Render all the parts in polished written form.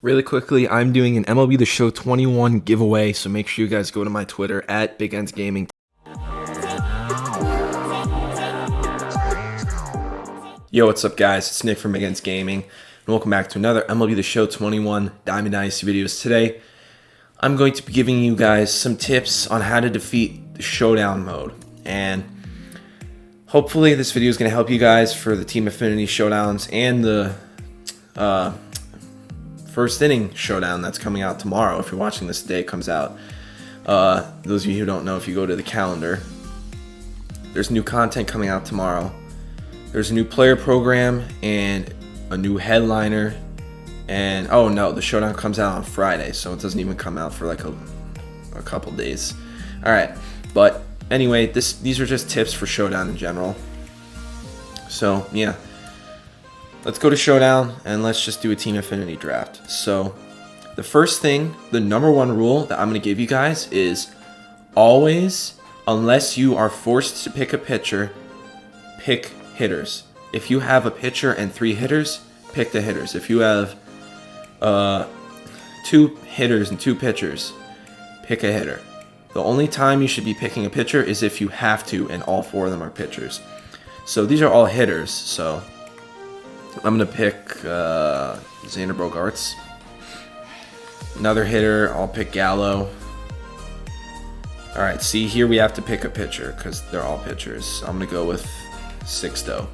Really quickly, I'm doing an MLB The Show 21 giveaway, so make sure you guys go to my Twitter at Big Ends Gaming. Yo, what's up, guys? It's Nick from Big Ends Gaming, and welcome back to another MLB The Show 21 Diamond Dynasty videos. Today, I'm going to be giving you guys some tips on how to defeat the Showdown mode, and hopefully this video is going to help you guys for the Team Affinity Showdowns and the first inning showdown that's coming out tomorrow. If you're watching this today, it comes out. Those of you who don't know, if you go to the calendar, there's new content coming out tomorrow. There's a new player program and a new headliner. And oh no, the showdown comes out on Friday, so it doesn't even come out for like a couple days. All right, but anyway, these are just tips for Showdown in general. So yeah. Let's go to Showdown and let's just do a Team Affinity draft. So the first thing, the number one rule that I'm going to give you guys is always, unless you are forced to pick a pitcher, pick hitters. If you have a pitcher and 3 hitters, pick the hitters. If you have 2 hitters and 2 pitchers, pick a hitter. The only time you should be picking a pitcher is if you have to and all 4 of them are pitchers. So these are all hitters, so I'm going to pick Xander Bogaerts. Another hitter, I'll pick Gallo. Alright, see here we have to pick a pitcher because they're all pitchers. I'm going to go with Sixto.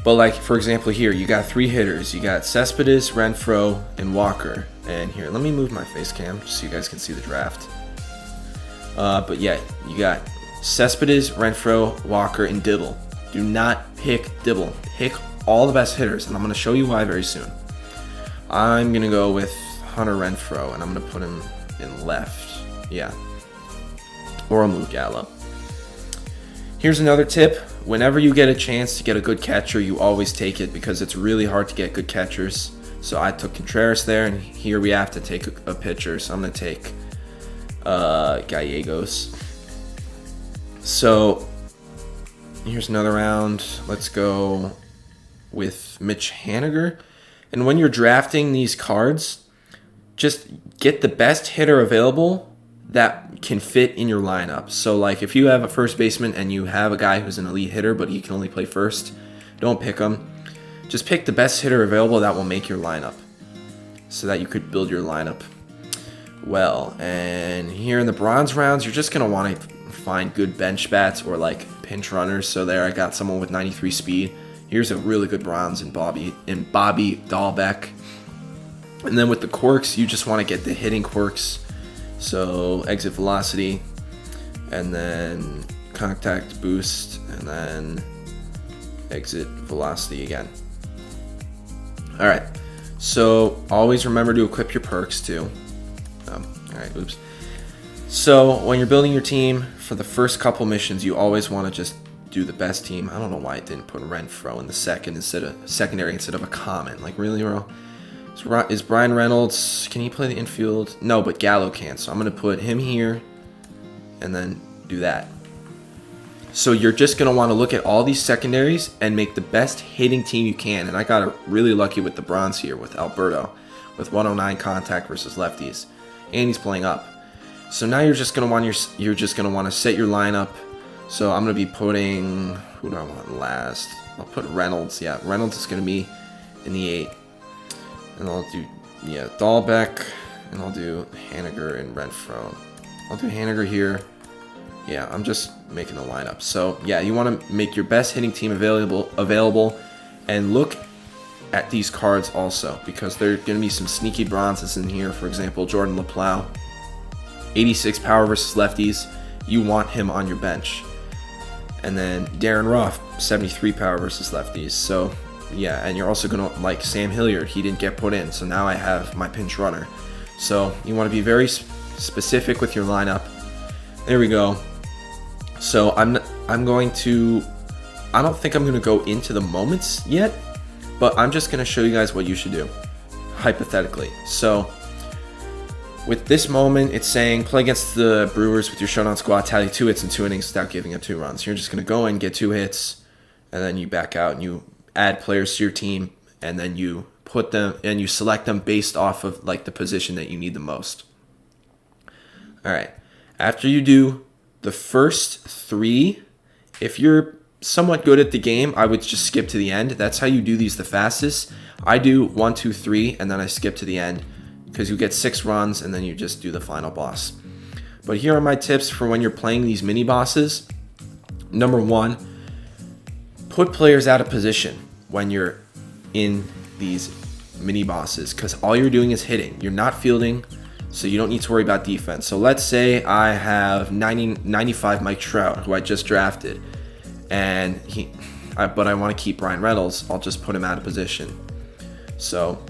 But like, for example, here you got 3 hitters. You got Cespedes, Renfroe, and Walker. And here, let me move my face cam just so you guys can see the draft. But yeah, you got Cespedes, Renfroe, Walker, and Dibble. Do not pick Dibble. Pick all the best hitters, and I'm going to show you why very soon. I'm going to go with Hunter Renfroe, and I'm going to put him in left. Yeah. Or I'll move Gallo. Here's another tip. Whenever you get a chance to get a good catcher, you always take it because it's really hard to get good catchers. So I took Contreras there, and here we have to take a pitcher. So I'm going to take Gallegos. So here's another round. Let's go with Mitch Haniger. And when you're drafting these cards, just get the best hitter available that can fit in your lineup. So like if you have a first baseman and you have a guy who's an elite hitter but he can only play first, don't pick him. Just pick the best hitter available that will make your lineup so that you could build your lineup well. And here in the bronze rounds, you're just going to want to find good bench bats or like pinch runners. So there I got someone with 93 speed. Here's a really good bronze in Bobby Dahlbeck. And then with the quirks, you just want to get the hitting quirks. So exit velocity, and then contact boost, and then exit velocity again. All right. So always remember to equip your perks too. All right. Oops. So when you're building your team for the first couple missions, you always want to just do the best team. I don't know why it didn't put Renfroe in the secondary instead of a common. Like really, bro? Is Brian Reynolds? Can he play the infield? No, but Gallo can. So I'm gonna put him here, and then do that. So you're just gonna want to look at all these secondaries and make the best hitting team you can. And I got really lucky with the bronze here with Alberto, with 109 contact versus lefties, and he's playing up. So now you're just gonna want to set your lineup. So I'm gonna be putting, who do I want last? I'll put Reynolds. Yeah, Reynolds is gonna be in the 8, and I'll do Dahlbeck, and I'll do Haniger and Renfroe. I'll do Haniger here. Yeah, I'm just making a lineup. So yeah, you want to make your best hitting team available, and look at these cards also because there are gonna be some sneaky bronzes in here. For example, Jordan LaPlow, 86 power versus lefties. You want him on your bench. And then Darren Ruff, 73 power versus lefties. So yeah, and you're also gonna like Sam Hilliard. He didn't get put in, so now I have my pinch runner. So you want to be very specific with your lineup. There we go. So I don't think I'm gonna go into the moments yet, but I'm just gonna show you guys what you should do hypothetically. So with this moment, it's saying play against the Brewers with your Showdown squad, tally 2 hits in 2 innings without giving up 2 runs. You're just going to go in, get 2 hits, and then you back out and you add players to your team, and then you put them and you select them based off of like the position that you need the most. All right. After you do the first 3, if you're somewhat good at the game, I would just skip to the end. That's how you do these the fastest. I do 1, 2, 3, and then I skip to the end because you get 6 runs and then you just do the final boss. But here are my tips for when you're playing these mini bosses. Number 1, put players out of position when you're in these mini bosses because all you're doing is hitting. You're not fielding, so you don't need to worry about defense. So let's say I have 95 Mike Trout, who I just drafted, and but I want to keep Ryan Reynolds. I'll just put him out of position. So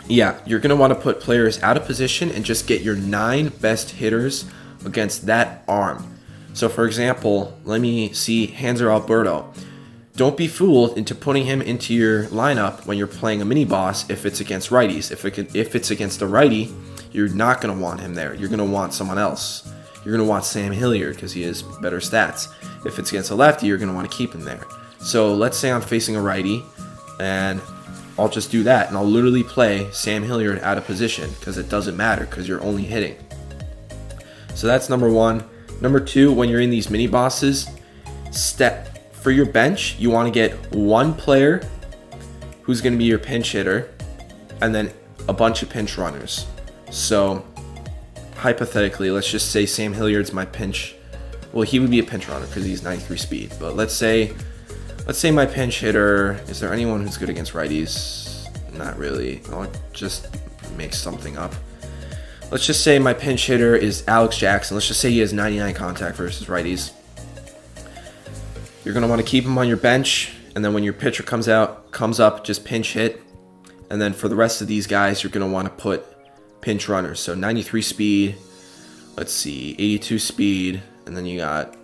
yeah, you're going to want to put players out of position and just get your 9 best hitters against that arm. So for example, let me see Hanser Alberto. Don't be fooled into putting him into your lineup when you're playing a mini boss if it's against righties. If it's against a righty, you're not going to want him there. You're going to want someone else. You're going to want Sam Hilliard because he has better stats. If it's against a lefty, you're going to want to keep him there. So let's say I'm facing a righty, and I'll just do that, and I'll literally play Sam Hilliard out of position because it doesn't matter because you're only hitting. So that's number 1. Number 2, when you're in these mini bosses, for your bench, you want to get 1 player who's going to be your pinch hitter, and then a bunch of pinch runners. So hypothetically, let's just say Sam Hilliard's my pinch. Well, he would be a pinch runner because he's 93 speed. But let's say my pinch hitter. Is there anyone who's good against righties? Not really. I'll just make something up. Let's just say my pinch hitter is Alex Jackson. Let's just say he has 99 contact versus righties. You're going to want to keep him on your bench, and then when your pitcher comes up, just pinch hit. And then for the rest of these guys, you're going to want to put pinch runners. So 93 speed, let's see, 82 speed, and then you got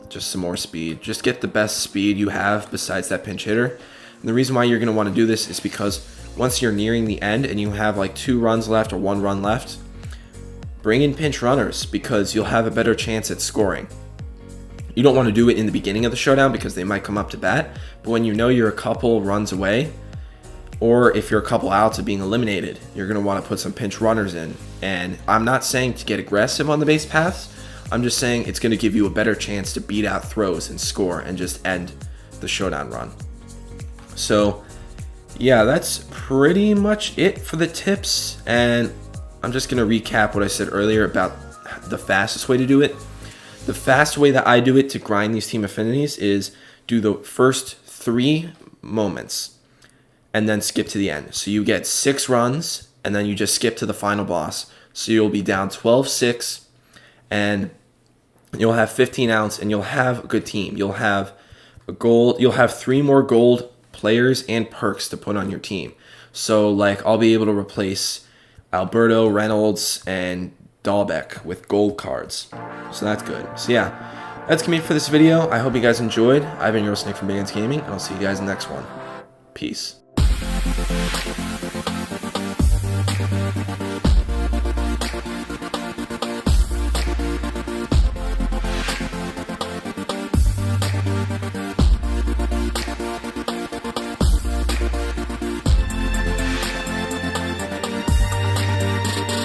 just some more speed. Just get the best speed you have besides that pinch hitter. And the reason why you're going to want to do this is because once you're nearing the end and you have like 2 runs left or 1 run left, bring in pinch runners because you'll have a better chance at scoring. You don't want to do it in the beginning of the showdown because they might come up to bat, but when you know you're a couple runs away, or if you're a couple outs of being eliminated, you're going to want to put some pinch runners in. And I'm not saying to get aggressive on the base paths. I'm just saying it's going to give you a better chance to beat out throws and score and just end the showdown run. So yeah, that's pretty much it for the tips. And I'm just going to recap what I said earlier about the fastest way to do it. The fast way that I do it to grind these team affinities is do the first 3 moments and then skip to the end. So you get 6 runs and then you just skip to the final boss. So you'll be down 12-6 and you'll have 15 outs and you'll have a good team. You'll have a gold. You'll have 3 more gold players and perks to put on your team. So like I'll be able to replace Alberto, Reynolds, and Dahlbeck with gold cards. So that's good. So yeah, that's gonna be it for this video. I hope you guys enjoyed. I've been your host Nick from Big Ends Gaming, and I'll see you guys in the next one. Peace.